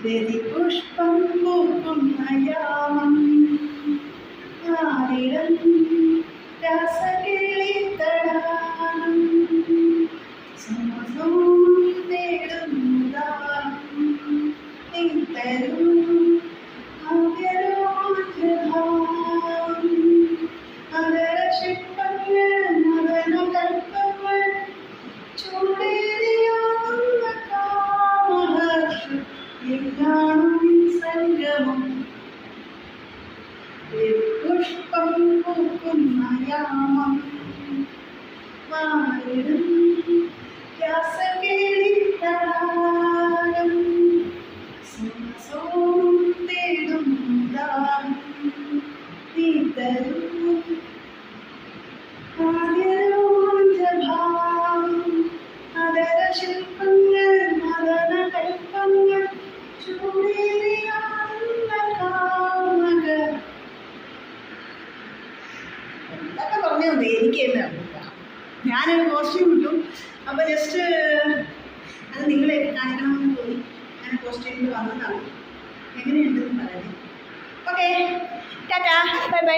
രതിപുഷ്പം പൂക്കുന്ന യാമം ആയിരം രാസകിളിത്തടാകം തേടുന്നതാം നീ തരൂ അകരശില്പങ്ങൾ നവനകൽപ്പങ്ങൾ ചൂടേറിയാവുന്ന കാമഹർഷം സംഗമം പുഷ്പം പൂക്കുന്ന യാമം വായിടും രാസകേളിത്തടാകം സോം തേടും നീ തരൂ ആദ്യരോജഭാവം അദരശില്പങ്ങൾ മദനകൽപ്പങ്ങൾ ചൂടേറിയാവുന്ന കാമക എന്തൊക്കെ പറഞ്ഞു എനിക്ക് തന്നെ ഞാനൊരു കോസ്റ്റ്യൂം ഇട്ടു. അപ്പോൾ ജസ്റ്റ് അത് നിങ്ങളെ കാണിക്കണമെന്ന് തോന്നി ഞാൻ കോസ്റ്റ്യൂമിൽ വന്നതാണ്. എങ്ങനെയുണ്ടെന്ന് പറയാം. Okay, Tata, bye bye.